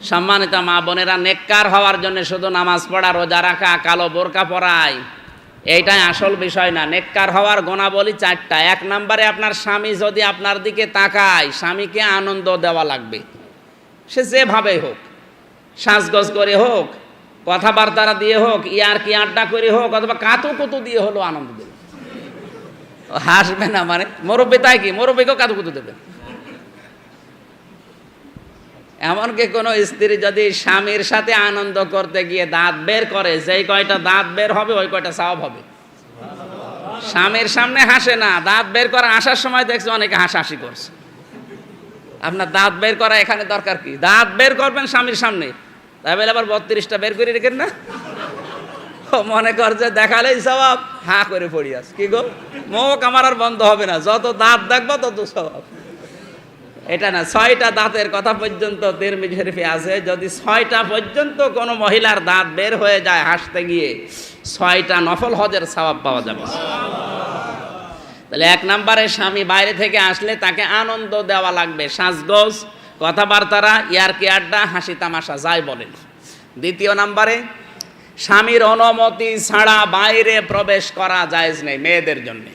সম্মানিত মা বোনেরা, নেককার হওয়ার জন্য শুধু নামাজ পড়া, রোজা রাখা, কালো বোরকা পরাই এইটাই আসল বিষয় না। নেককার হওয়ার গুণাবলী 4টা। 1 নম্বরে আপনার স্বামী যদি আপনার দিকে তাকায়, স্বামীকে আনন্দ দেওয়া লাগবে। সে যেভাবে হোক, সাজগোজ করে হোক, কথাবার্তা দিয়ে হোক, ইয়ারকি আড্ডা করে হোক, অথবা কাতুকুতু দিয়ে হলো আনন্দ দেবে। হাসবে না মানে মুরব্বী, তাই কি মুরব্বীকেও কাতুকুতু দেবে। এমনকি কোনো স্ত্রী যদি স্বামীর সাথে আনন্দ করতে গিয়ে দাঁত বের করে, যেই কয়টা দাঁত বের হবে ওই কয়টা সওয়াব হবে। স্বামীর সামনে হাসে না, দাঁত বের করা আসার সময় দেখছে অনেকে হাসাহাসি করছে। আপনার দাঁত বের করা এখানে দরকার কি? দাঁত বের করবেন স্বামীর সামনে, তাই বলে আবার 32টা বের করে রেখেন না। মনে করছে দেখালেই সওয়াব, হা করে পড়ি আস কি গো, মুখ আমার আর বন্ধ হবে না, যত দাঁত দেখবো তত সওয়াব। এটা না, 6টা দাঁতের কথা পর্যন্ত তিরমিজি শরীফে আছে। যদি 6টা পর্যন্ত কোনো মহিলার দাঁত বের হয়ে যায় হাসতে গিয়ে, 6টা নফল হজের সওয়াব পাওয়া যাবে। তাহলে 1 নম্বরে স্বামী বাইরে থেকে আসলে তাকে আনন্দ দেওয়া লাগবে, সাজগোজ, কথাবার্তারা, ইয়ারকি আড্ডা, হাসি তামাশা যাই বলেন। 2 নম্বরে স্বামীর অনুমতি ছাড়া বাইরে প্রবেশ করা জায়েজ নেই মেয়েদের জন্য।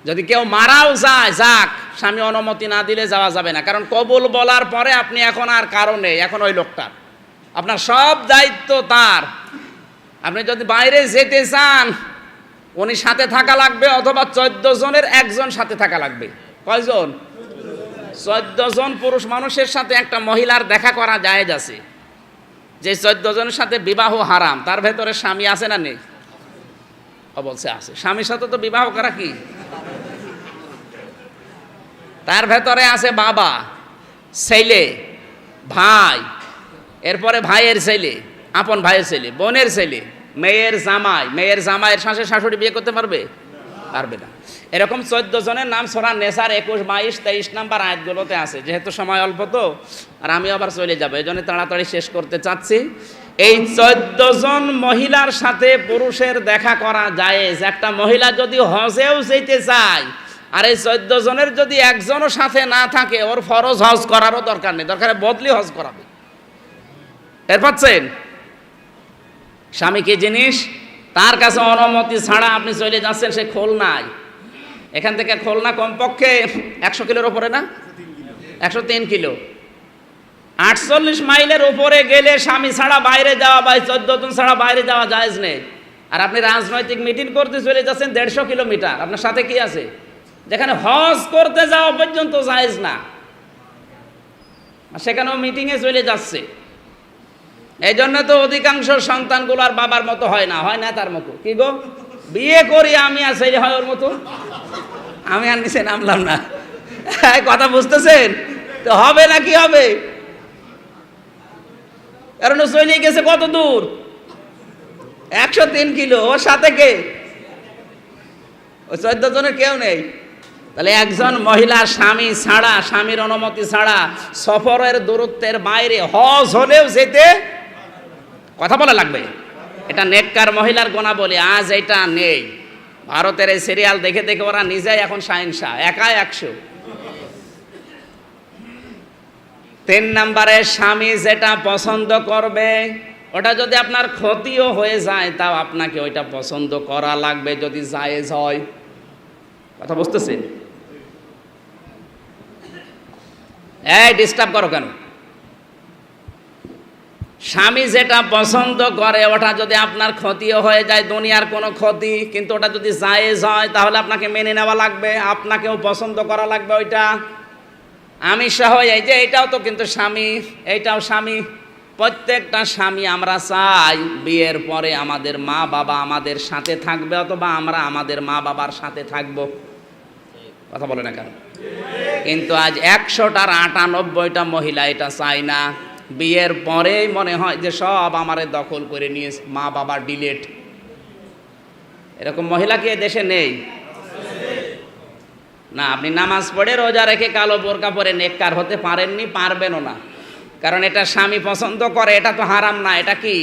যদি কেউ মারাও যায়, যাক, স্বামী অনুমতি না দিলে যাওয়া যাবে না। কারণ কবুল বলার পরে আপনি এখন আর কারণে, এখন ওই লোকটার, আপনার সব দায়িত্ব তার। আপনি যদি বাইরে যেতে চান, উনি সাথে থাকা লাগবে, অথবা 14 জনের একজন সাথে থাকা লাগবে। কয়জন? 14 জন পুরুষ মানুষের সাথে একটা মহিলার দেখা করা জায়েজ আছে। যে 14 জনের সাথে বিবাহ হারাম, তার ভেতরে স্বামী আছে না নেই? অবশ্যই আছে। স্বামীর সাথে তো বিবাহ করা কি? তার ভেতরে আছে বাবা, ছেলে, ভাই, এরপরে ভাইয়ের ছেলে, আপন ভাইয়ের ছেলে, বোনের ছেলে, মেয়ের জামাই। মেয়ের জামাইয়ের শাশুড়ি শাশুড়ি বিয়ে করতে পারবে? পারবে না। এরকম 14 জনের নাম সূরা নেসার 21, 22, 23 নম্বর আয়াতগুলোতে আছে। যেহেতু সময় অল্প তো, আর আমি আবার চলে যাবো, এই জন্য তাড়াতাড়ি শেষ করতে চাচ্ছি। এই 14 জন মহিলার সাথে পুরুষের দেখা করা জায়েজ। একটা মহিলা যদি হজেও যেতে চায়, আর এই 14 জনের যদি একজনও সাথে না থাকে, ওর ফরজ হজ করারও দরকার নেই, দরকারে বদলি হজ করাবে। এর পাচ্ছেন? স্বামী কি জিনিস, তার কাছে অনুমতি ছাড়া আপনি চলে যাচ্ছেন, সে খুলনায়, এখান থেকে খুলনা কমপক্ষে 100 কিলোর উপরে না, 103 কিলো, 48 মাইলের উপরে গেলে স্বামী ছাড়া বাইরে যাওয়া বা 14 জন ছাড়া বাইরে যাওয়া জায়েজ নেই। আর আপনি রাজনৈতিক মিটিং করতে চলে যাচ্ছেন 150 কিলোমিটার, আপনার সাথে কি আছে? যেখানে হজ করতে যাওয়া পর্যন্ত জায়েজ না, সেখানেও মিটিংয়ে চলে যাচ্ছে। এই জন্য তো অধিকাংশ সন্তানগুলো আর বাবার মতো হয় না, হয় না তার মতো। কি গো, বিয়ে করি আমি আর ছেলে হয় ওর মতো? আমি আর নিচে নামলাম না, কথা বুঝতেছেন তো? হবে না, কি হবে? কারণ ও চলে গেছে কত দূর, 103 কিলো, ওর সাথে কে? ওই 14 জনের কেউ নেই। তাহলে একজন মহিলা স্বামী ছাড়া, স্বামীর অনুমতি ছাড়া সফরের দূরত্বের বাইরে হজ হলেও যেতে কথা বলা লাগবে। এটা নেককার মহিলার গুণাবলী। আজ এটা নেই। ভারতের এই সিরিয়াল দেখে দেখে ওরা নিজেই এখন শাহিনশাহ, একাই 100। 3 নম্বরে স্বামী যেটা পছন্দ করবে, ওটা যদি আপনার ক্ষতিও হয়ে যায়, তাও আপনাকে ওইটা পছন্দ করা লাগবে, যদি জায়েজ হয়। কথা বুঝতেছেন? এই ডিস্টার্ব করো কেন? স্বামী যেটা পছন্দ করে, ওটা যদি আপনার ক্ষতিও হয়ে যায়, দুনিয়ার কোনো ক্ষতি, কিন্তু ওটা যদি জায়েজ হয়, তাহলে আপনাকে মেনে নেওয়া লাগবে, আপনাকেও পছন্দ করা লাগবে ওইটা। আমি সহ এই যে এটাও তো কিন্তু স্বামী, এইটাও স্বামী। প্রত্যেকটা স্বামী আমরা চাই বিয়ের পরে আমাদের মা বাবা আমাদের সাথে থাকবে, অথবা আমরা আমাদের মা বাবার সাথে থাকব। কথা বলে না কেন? কিন্তু আজ 100টার 98টা মহিলা এটা চায় না। বিয়ের পরেই মনে হয় যে সব আমারে দখল করে নিয়েছে, মা বাবা ডিলেট। এরকম মহিলা কি দেশে নেই? না, আপনি নামাজ পড়ে রোজা রেখে কালো বোরকা পরে নেককার হতে পারেননি, পারবেনও না। কারণ এটা স্বামী পছন্দ করে, এটা তো হারাম না, এটা কি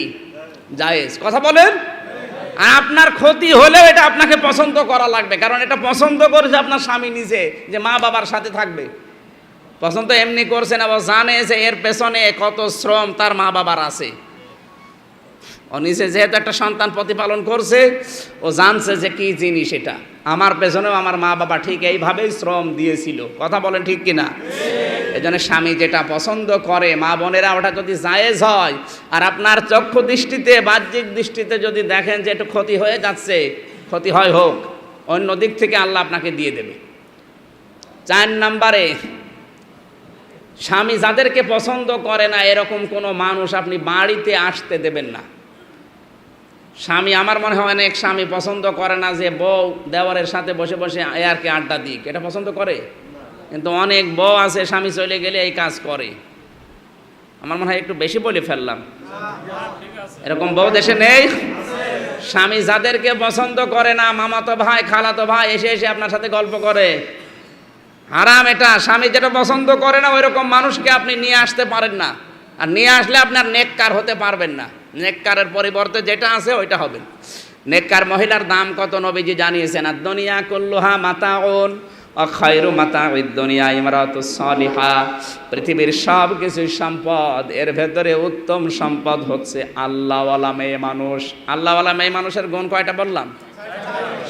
জায়েজ। কথা বলেন? আর আপনার ক্ষতি হলেও এটা আপনাকে পছন্দ করা লাগবে, কারণ এটা পছন্দ করেছে আপনার স্বামী নিজে, যে মা বাবার সাথে থাকবে। পছন্দ এমনি করছে না, ও জানে যে এর পেছনে কত শ্রম তার মা বাবার আছে। ও নিজে যেহেতু একটা সন্তান প্রতিপালন করছে, ও জানছে যে কি জিনিস এটা, আমার পেছনেও আমার মা বাবা ঠিক এইভাবেই শ্রম দিয়েছিল। কথা বলেন ঠিক কিনা? এই জন্য স্বামী যেটা পছন্দ করে, মা বোনেরা, ওটা যদি জায়েজ হয়, আর আপনার চক্ষু দৃষ্টিতে, বাহ্যিক দৃষ্টিতে যদি দেখেন যে একটু ক্ষতি হয়ে যাচ্ছে, ক্ষতি হয় হোক, অন্য দিক থেকে আল্লাহ আপনাকে দিয়ে দেবে। 4 নম্বরে, স্বামী যাদেরকে পছন্দ করে না এরকম কোনো মানুষ আপনি বাড়িতে আসতে দেবেন না। স্বামী, আমার মনে হয় অনেক স্বামী পছন্দ করে না যে বউ দেওয়ারের সাথে বসে বসে আর কি আড্ডা দিক, এটা পছন্দ করে। কিন্তু অনেক বউ আছে স্বামী চলে গেলে এই কাজ করে। আমার মনে হয় একটু বেশি বলে ফেললাম, এরকম বউ দেশে নেই? স্বামী যাদেরকে পছন্দ করে না, মামাতো ভাই, খালাতো ভাই এসে এসে আপনার সাথে গল্প করে, হারাম এটা। স্বামী যেটা পছন্দ করে না ওইরকম মানুষকে আপনি নিয়ে আসতে পারেন না, আর নিয়ে আসলে আপনার নেককার হতে পারবেন না। নেককারের পরিবর্তে যেটা আছে ওইটা হবে। নেককার মহিলার দাম কত নবীজি জানিয়েছেন, আর দুনিয়া কুল্লুহা মাতাউন ওয়া খায়রু মাতাউদ দুনিয়া ইমরাতুস সালিহা। পৃথিবীর সব কিছু সম্পদ, এর ভেতরে উত্তম সম্পদ হচ্ছে আল্লাহওয়ালা মেয়ে মানুষ। আল্লাহওয়ালা মেয়ে মানুষের গুণ কয়টা বললাম?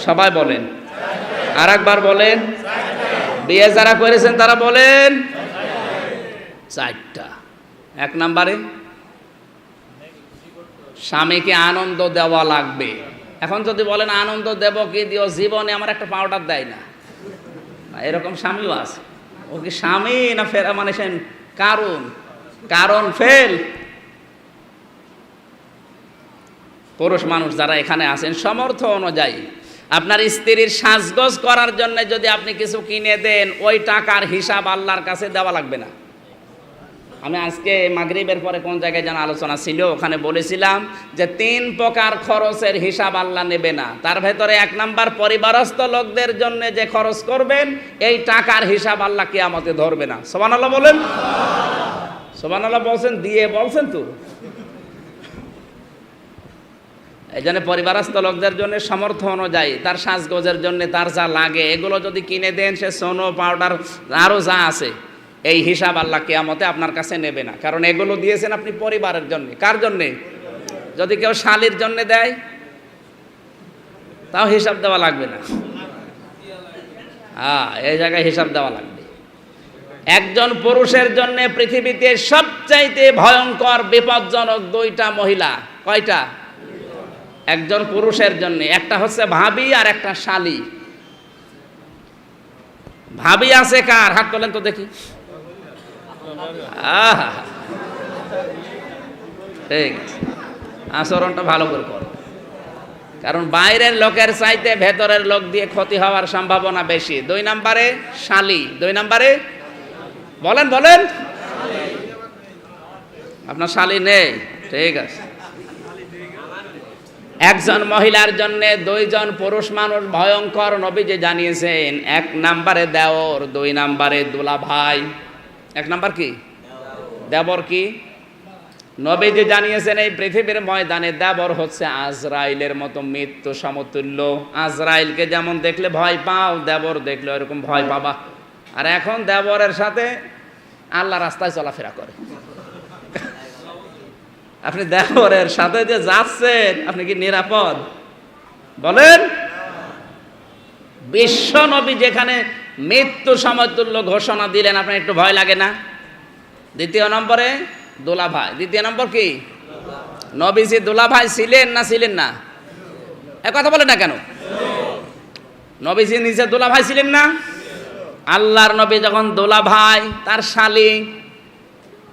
সবাই বলেন, আর একবার বলেন। বিয়ে যারা করেছেন তারা বলেন 4টা। 1 নম্বরে, স্বামীকে আনন্দ দেওয়া লাগবে। এখন যদি বলেন আনন্দ দেব কি দিও, জীবনে আমার একটা পাউডার দেয় না, এরকম স্বামীও আছে। ও কি স্বামী না ফেরা মানে কারণ ফেল। পুরুষ মানুষ যারা এখানে আছেন, সমর্থ অনুযায়ী আপনার স্ত্রীর সাজগোজ করার জন্য যদি আপনি কিছু কিনে দেন, ওই টাকার হিসাব আল্লাহর কাছে দেওয়া লাগবে না। আমি আজকে মাগরিবের পরে কোন জায়গায় যেন আলোচনা ছিল, ওখানে বলেছিলাম যে 3 প্রকার খরচের হিসাব আল্লাহ নেবে না। তার ভেতরে 1 নাম্বার, পরিবারস্থ লোকদের জন্য যে খরচ করবেন এই টাকার হিসাব আল্লাহ কিয়ামতে ধরবে না। সুবহানাল্লাহ বলেন। সুবহানাল্লাহ বলছেন, দিয়ে বলছেন তো। এই জন্য পরিবারস্থ লোকদের জন্য সামর্থ্য অনুযায়ী তার সাজগোজের জন্য তার যা লাগে এগুলো যদি কিনে দেন, সে সোনো পাউডার আরও যা আছে, এই হিসাব আল্লাহ কিয়ামতে আপনার কাছে নেবে না। কারণ এগুলো দিয়েছেন আপনি পরিবারের জন্য। কার জন্যে? যদি কেউ শালীর জন্য দেয় তাও হিসাব দেওয়া লাগবে না। এই জায়গায় হিসাব দেওয়া লাগবে। একজন পুরুষের জন্য পৃথিবীতে সবচাইতে ভয়ঙ্কর বিপজ্জনক 2টা মহিলা। কয়টা? একজন পুরুষের জন্য একটা হচ্ছে ভাবি আর একটা শালী। ভাবি আছে কার? হাত তোলেন তো দেখি। ঠিক আছে, আচরণটা ভালো করে কর, কারণ বাইরের লোকের চাইতে ভেতরের লোক দিয়ে ক্ষতি হওয়ার সম্ভাবনা বেশি। 2 নম্বরে শালী। 2 নম্বরে বলেন আপনার শালী নেই? ঠিক আছে। একজন মহিলার জন্য 2 জন পুরুষ মানুষ ভয়ঙ্কর নবীজি জানিয়েছেন। 1 নম্বরে দেওর, 2 নম্বরে দুলাভাই। 1 নম্বর কি? দেবর। কি নবীজি জানিয়েছেন, এই পৃথিবীর ময়দানে দেবর হচ্ছে আজরাইলের মতো মৃত্যু সমতুল্য। আজরাইলকে যেমন দেখলে ভয় পাও, দেবর দেখলে এরকম ভয় পাবা। আর এখন দেবরের সাথে আল্লাহ রাস্তায় চলাফেরা করে। আপনি দেবরের সাথে যে যাচ্ছেন, আপনি কি নিরাপদ? বলেন। বিশ্ব নবী যেখানে মৃত্যু সমতুল্য ঘোষণা দিলেন, আপনার একটু ভয় লাগে না? 2 নম্বরে দুলাভাই। 2 নম্বর কি? নবীজি দুলাভাই ছিলেন না ছিলেন না? কথা বলেন না কেন? নবীজি নিজে দুলাভাই ছিলেন না? আল্লাহর নবী যখন দুলাভাই, তার শালী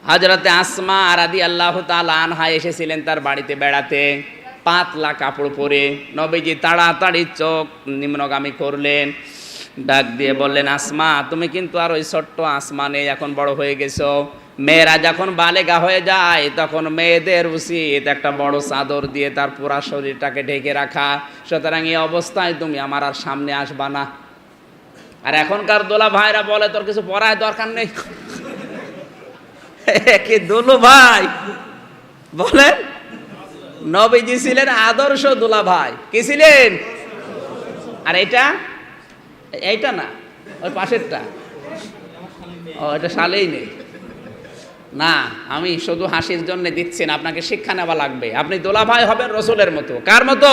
হযরতে আসমা রাদিয়াল্লাহু তাআলা আনহা এসেছিলেন তার বাড়িতে বেড়াতে, পাতলা কাপড় পরে। নবীজি তাড়াতাড়ি চোখ নিম্নগামী করলেন, ডাক দিয়ে বললেন, আসমা, তুমি কিন্তু আর ওই ছোট্ট আসমা নেই, এখন বড় হয়ে গেছো। মেয়েরা যখন বালেগা হয়ে যায় তখন মেয়েদের উচিত একটা বড় চাদর দিয়ে তার পুরা শরীরটাকে ঢেকে রাখা। সুতরাং এই অবস্থায় তুমি আমার আর সামনে আসবা না। আর এখনকার দোলা ভাইরা বলে, তোর কিছু পড়ায় দরকার নেই। কি দুলু ভাই বলেন? নবীজি ছিলেন আদর্শ দুলা ভাই। কি ছিলেন? আর এইটা না, ওই পাশেরটা ও এটা সালেই নেই না, আমি শুধু হাসির জন্য দিচ্ছি না, আপনাকে শিক্ষা নেওয়া লাগবে। আপনি দোলাভাই হবেন রসুলের মতো। কার মতো?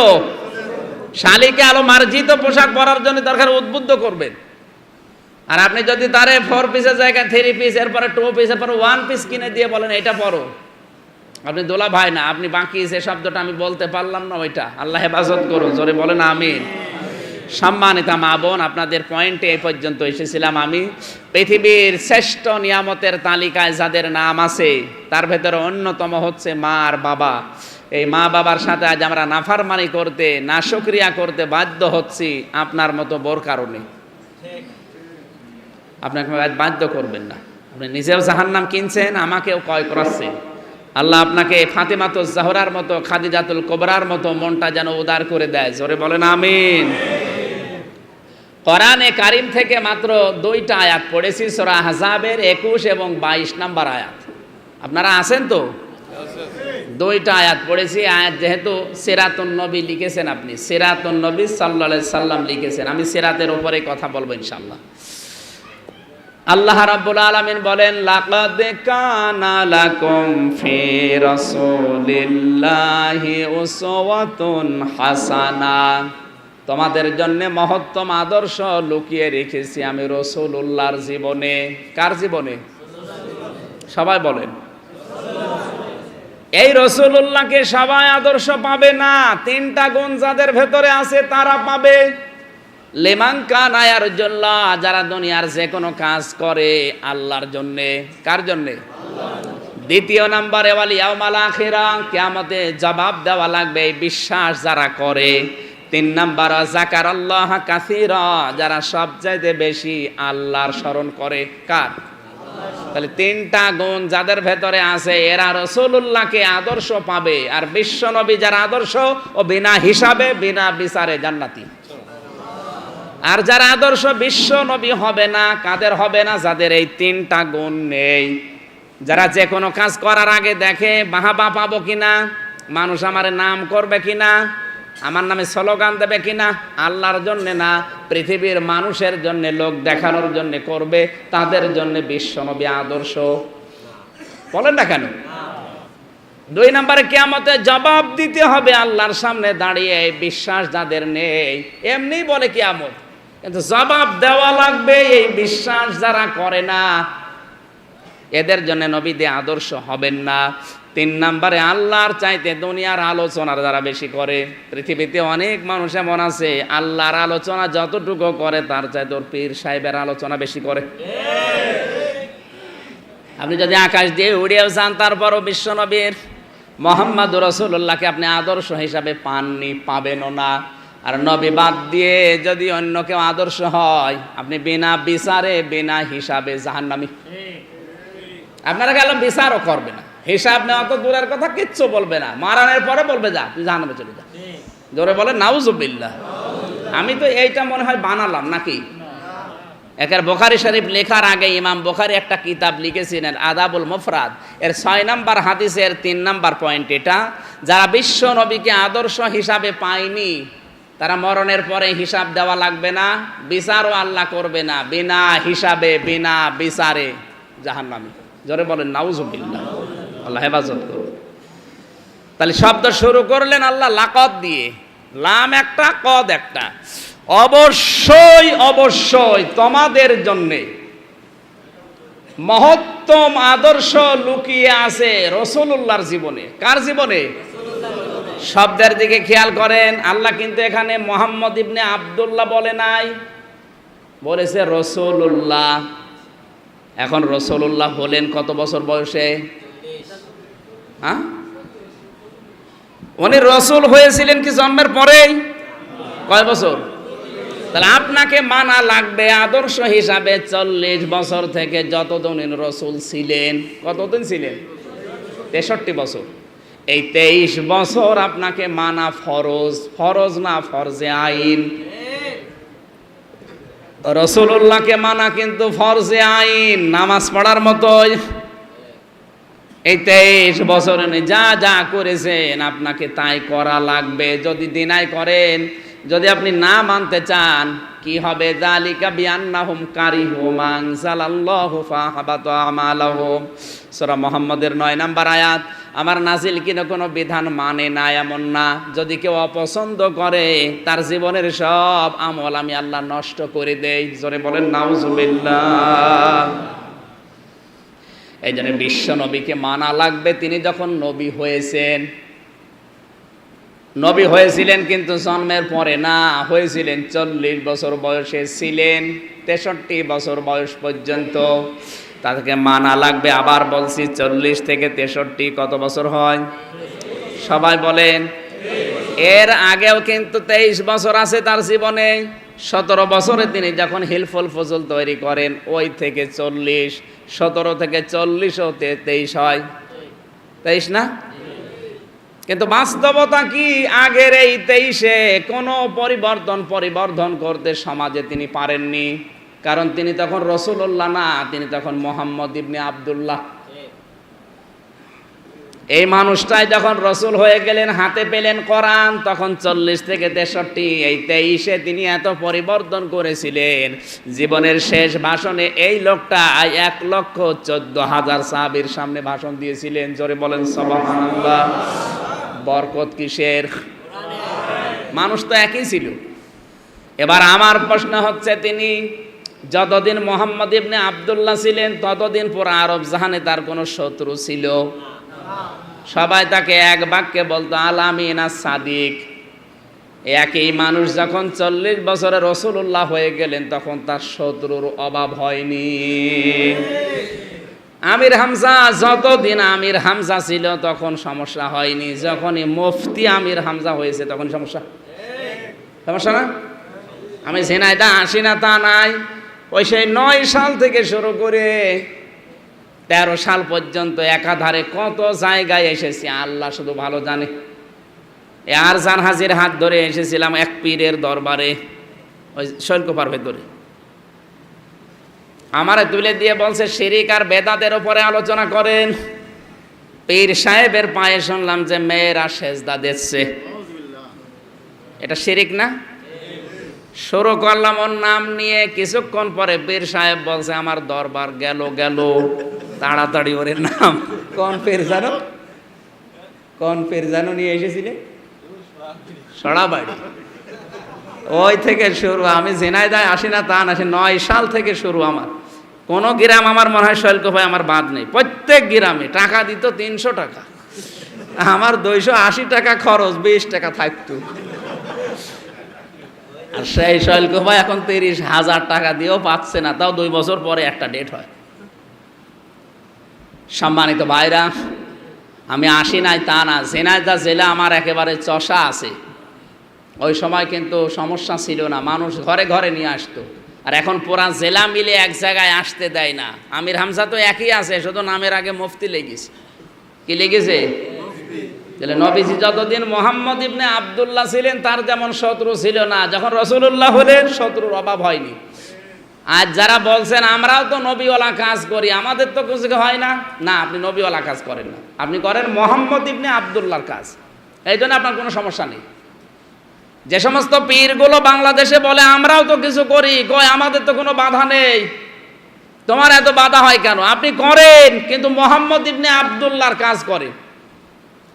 শালিকে আলো মার্জিত পোশাক পরার জন্য দরকার উদ্বুদ্ধ করবেন। আর আপনি যদি তারে 4 পিসের জায়গায় 3 পিস, এরপরে 2 পিস, এরপরে 1 পিস কিনে দিয়ে বলেন এটা পরো, আপনি দোলা ভাই না, আপনি বাকি যে শব্দটা আমি বলতে পারলাম না ওইটা। আল্লাহ হেফাজত করুন, জোরে বলেন আমিন। সম্মানিতা মা বোন, আপনাদের পয়েন্টে এই পর্যন্ত এসেছিলাম আমি। পৃথিবীর শ্রেষ্ঠ নিয়ামতের তালিকায় যাদের নাম আছে তার ভেতরে অন্যতম হচ্ছে মা আর বাবা। এই মা বাবার সাথে আজ আমরা নাফরমানি করতে, নাশুকরিয়া করতে বাধ্য হচ্ছি আপনার মতো বোর কারণে। আপনাকে বাধ্য করবেন না, আপনি নিজেও জাহান্নাম কিনছেন, আমাকেও ক্রয় করাচ্ছেন। আল্লাহ আপনাকে ফাতেমাতুজ জাহরার মতো, খাদিজাতুল কুবরার মতো মনটা যেন উদার করে দেয়, জোরে বলেন আমিন। কোরআনে কারিম থেকে মাত্র 2টা আয়াত পড়েছি, সূরা আহজাবের 21 এবং 22 নম্বর আয়াত। আপনারা আছেন তো? 2টা আয়াত পড়েছি। আয়াত যেহেতু সিরাতুন নবী লিখেছেন, আপনি সিরাতুন নবী সাল্লাল্লাহু আলাইহি সাল্লাম লিখেছেন, আমি সিরাতের উপরে কথা বলবো ইনশাআল্লাহ। আল্লাহ রাব্বুল আলামিন বলেন, লাকাদ কানা লাকুম ফি রাসূলিল্লাহি উসওয়াতুন হাসানা, তোমাদের জন্য মহত্তম আদর্শ লুকিয়ে রেখেছি আমি রাসূলুল্লাহর জীবনে। কার জীবনে? সবাই বলেন। এই রাসূলুল্লাহকে সবাই আদর্শ পাবে না, 3টা গুণ যাদের ভেতরে আছে তারা পাবে। লিমান কানা ইয়ারজুল্লাহ, যারা দুনিয়ার যে কোনো কাজ করে আল্লাহর জন্য। কার জন্য? দ্বিতীয় নম্বরে ওয়াল ইয়াউমাল আখিরা, কিয়ামতে জবাব দেওয়া লাগবে, এই বিশ্বাস যারা করে। 3 নম্বর যাকারাল্লাহ কাসীরা, যারা সবচাইতে বেশি আল্লাহর স্মরণ করে। কার? তাহলে 3টা গুণ যাদের ভেতরে আছে এরা রাসূলুল্লাহকে আদর্শ পাবে। আর বিশ্ব নবী যারা আদর্শ, ও বিনা হিসাবে বিনা বিচারে জান্নাতি। আর যারা আদর্শ বিশ্ব নবী হবে না, কাদের হবে না? যাদের এই 3টা গুণ নেই। যারা যে কোনো কাজ করার আগে দেখে বাহাবা পাবো কিনা, মানুষ আমার নাম করবে কিনা, আমার নামে স্লোগান দেবে কিনা, আল্লাহর জন্য না, পৃথিবীর মানুষের জন্য, লোক দেখানোর জন্য করবে, তাদের জন্য বিশ্ব নবী আদর্শ। বলেন না কেন? 2 নম্বরে কিয়ামতে জবাব দিতে হবে আল্লাহর সামনে দাঁড়িয়ে। বিশ্বাস যাদের নেই, এমনি বলে কিয়ামত, কিন্তু জবাব দেওয়া লাগবে। এই বিশ্বাস যারা করে না এদের জন্য নবী দিয়ে আদর্শ হবেন না। 3 নম্বরে আল্লাহর চাইতে দুনিয়ার আলোচনার যারা বেশি করে। পৃথিবীতে অনেক মানুষ এমন আছে আল্লাহর আলোচনা যতটুকু করে তার চাইতে ওর পীর সাহেবের আলোচনা বেশি করে। আপনি যদি আকাশ দিয়ে উড়িয়েও যান, তারপরও বিশ্ব নবীর মুহাম্মদুর রাসূলুল্লাহকে আপনি আদর্শ হিসাবে পাননি, পাবেনও না। আর নবী বাদ দিয়ে যদি অন্য কেউ আদর্শ হয়, আপনি বিনা বিচারে বিনা হিসাবে জাহান্নামী। আপনারা গেল বিচারও করবে না, হিসাব নেওয়া তো দূরের কথা, কিচ্ছু বলবে না। মারানোর পরে বলবে যা তুই জাহান্নামে চলে যা। জোরে বলে নাউজুবিল্লাহ। আমি তো এইটা মনে হয় বানালাম নাকি? একের বুখারী শরীফ লেখার আগে ইমাম বুখারী একটা কিতাব লিখেছিলেন আদাবুল মুফরাদ, এর 6 নম্বর হাদিসের 3 নম্বর পয়েন্ট এটা, যারা বিশ্ব নবীকে আদর্শ হিসাবে পায়নি তারা মরণের পরে হিসাব দেওয়া লাগবে না, বিচারও আল্লাহ করবে না, বিনা হিসাবে বিনা বিচারে জাহান্নামী। জোরে বলেন নাউজুবিল্লাহ, আল্লাহ হেফাজত করুন। তাহলে শব্দ শুরু করলেন আল্লাহ লাকাদ দিয়ে, লাম একটা কদ একটা। অবশ্যই অবশ্যই তোমাদের জন্যে মহত্তম আদর্শ লুকিয়ে আছে রাসূলুল্লাহর জীবনে। কার জীবনে? শব্দের দিকে খেয়াল করেন, আল্লাহ কিন্তু এখানে মুহাম্মদ ইবনে আব্দুল্লাহ বলে নাই, বলেছে রাসূলুল্লাহ। এখন রাসূলুল্লাহ হলেন কত বছর বয়সে? হ্যাঁ, উনি রাসূল হয়েছিলেন কি জন্মের পরেই? কয় বছর? তাহলে আপনাকে মানা লাগবে আদর্শ হিসাবে 40 বছর থেকে যতদিন রাসূল ছিলেন। কতদিন ছিলেন? 63 বছর। এই 23 বছর আপনাকে মানা ফরজ। ফরজ না ফরজে আইন। রাসূলুল্লাহকে মানা কিন্তু ফরজে আইন, নামাজ পড়ার মতোই। এই 23 বছরে যা যা করেছেন আপনাকে তাই করা লাগবে। যদি দিনাই করেন যদি আপনি না মানতে চান কি হবে? যালিকা বিআন্নাহুম কারিহু মা আনজালাল্লাহু ফাহাবাতা আমালুহুম। সূরা মুহাম্মদের 9 নম্বর আয়াত। আমার নাজিল কিনা কোনো বিধান মানে না এমন না, যদি কেউ অপছন্দ করে তার জীবনের সব আমল আমি আল্লাহ নষ্ট করে দেই। জোরে বলেন নাউজুবিল্লাহ। এই জন্য বিশ্ব নবীকে মানা লাগবে। তিনি যখন নবী হয়েছেন, নবী হয়েছিলেন কিন্তু জন্মের পরে না, হয়েছিলেন 40 বছর বয়সে ছিলেন, 63 বছর বয়স পর্যন্ত তাকে মানা লাগবে। আবার বলছি 40 থেকে 63 কত বছর হয়? সবাই বলেন। এর আগেও কিন্তু 23 বছর আছে তার জীবনে। 17 বছরে তিনি যখন হিলফুল ফজল তৈরি করেন, ওই থেকে 40, 17 থেকে 40 ও 23 হয়, 23 না? কিন্তু বাস্তবতা কি? আগের এই 23-এ কোনো পরিবর্ধন করতে সমাজে তিনি পারেননি, কারণ তিনি তখন রাসূলুল্লাহ না, তিনি তখন মুহাম্মদ ইবনে আব্দুল্লাহ। এই মানুষটাই যখন রাসূল হয়ে গেলেন, হাতে পেলেন কোরআন, তখন 40 থেকে 63, এই 23-এ তিনি এত পরিবর্তন করেছিলেন। জীবনের শেষ ভাষণে এই লোকটা 1,14,000 সাহাবীর সামনে ভাষণ দিয়েছিলেন। জোরে বলেন সুবহানাল্লাহ। বরকত কিসের? মানুষ তো একই ছিল। এবার আমার প্রশ্ন হচ্ছে, তিনি যতদিন মুহাম্মদ ইবনে আব্দুল্লাহ ছিলেন ততদিন পুরো আরব জাহানে তার কোনো শত্রু ছিল? সবাই তাকে এক বাক্যে বলতো আল আমিন আস সাদিক। একই মানুষ যখন 40 বছরে রাসূলুল্লাহ হয়ে গেলেন, তখন তার শত্রুর অভাব হয়নি। আমির হামজা, যতদিন আমির হামজা ছিল তখন সমস্যা হয়নি, যখনই মুফতি আমির হামজা হয়েছে তখন সমস্যা না? আমি ঝিনাইদহ আসি না তা নাই, ওই সেই 9 সাল থেকে শুরু করে 13 সাল পর্যন্ত একাধারে কত জায়গায় এসেছি আল্লাহ শুধু ভালো জানে। আর জান হাজির হাত ধরে এসেছিলাম এক পীরের দরবারে, ওই শৈলকুপার ভেতরে। আমারে তুলে দিয়ে বলছে শিরিক আর বেদাতের উপরে আলোচনা করেন। পীর সাহেবের পায়ে শুনলাম যে মেয়েরা সেজদা দিচ্ছে, এটা শিরিক না? শুরু করলাম ওর নাম নিয়ে, কিছুক্ষণ পরে পীর সাহেব বলছে আমার দরবার গেল তাড়াতাড়ি ওর নাম। কোন পীর জানো নিয়ে এসেছিলে? সরাবাড়ি। ওই থেকে শুরু। আমি ঝিনাইদহ আসি না তা না, 9 সাল থেকে শুরু। আমার কোনো গ্রাম আমার মনে হয় শৈলকুপায় আমার বাদ নেই। প্রত্যেক গ্রামে টাকা দিত 300 টাকা, আমার 280 টাকা খরচ, 20 টাকা থাকতো। আর সেই শৈলকুপায় এখন 30,000 টাকা দিয়েও পাচ্ছে না, তাও 2 বছর পরে একটা ডেট হয়। সম্মানিত ভাইরা, আমি আসি নাই তা না, ঝিনাইদহ জেলা আমার একেবারে চষা আছে। ওই সময় কিন্তু সমস্যা ছিল না, মানুষ ঘরে ঘরে নিয়ে আসতো। আর এখন পুরা জেলা মিলে এক জায়গায় আসতে দেয় না। আমির হামজা তো একই আছে, শুধু নামের আগে মুফতি লেগেছে। কি লেগেছে? তাহলে নবীজি যতদিন মুহাম্মদ ইবনে আব্দুল্লাহ ছিলেন তার যেমন শত্রু ছিল না, যখন রাসূলুল্লাহ হলেন শত্রুর অভাব হয়নি। আজ যারা বলছেন আমরাও তো নবীওয়ালা কাজ করি, আমাদের তো কিছু হয় না, না, আপনি নবীওয়ালা কাজ করেন না, আপনি করেন মুহাম্মদ ইবনে আব্দুল্লাহর কাজ। এই জন্য আপনার কোনো সমস্যা নেই। যে সমস্ত পীরগুলো বাংলাদেশে বলে আমরাও তো কিছু করি, কয় আমাদের তো কোনো বাধা নেই, তোমার এত বাধা হয় কেন? আপনি করেন, কিন্তু মুহাম্মদ ইবনে আব্দুল্লাহর কাজ করে।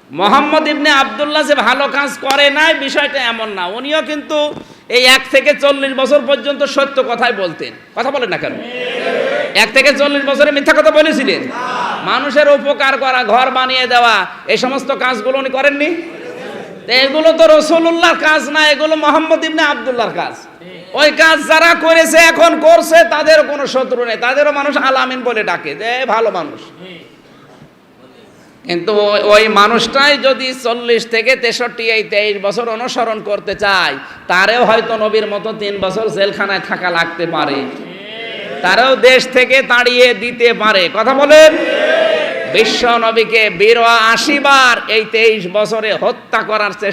মুহাম্মদ ইবনে আব্দুল্লাহ যে ভালো কাজ করে নাই বিষয়টা এমন না, উনিও কিন্তু এই 1 থেকে 40 বছর পর্যন্ত সত্য কথাই বলতেন। কথা বলেন না কেন? 1 থেকে 40 বছরে মিথ্যা কথা বলেছিলেন? মানুষের উপকার করা, ঘর বানিয়ে দেওয়া, এই সমস্ত কাজগুলো উনি করেননি? এগুলো তো রাসূলুল্লাহর কাজ না, এগুলো মুহাম্মদ ইবনে আব্দুল্লাহর কাজ। ওই কাজ যারা করেছে এখন করছে, তাদের কোনো শত্রু নেই, তাদেরও মানুষ আলামিন বলে ডাকে, যে ভালো মানুষ। কিন্তু ওই মানুষটাই যদি 40 থেকে 63 এই 23 বছর অনুসরণ করতে চায়, তারেও হয়তো নবীর মতো 3 বছর জেলখানায় থাকা লাগতে পারে, তারেও দেশ থেকে তাড়িয়ে দিতে পারে। কথা বলেন। বিশ্ব নবীকে 82 বার এই 23 বছরে হত্যা করার চেষ্টা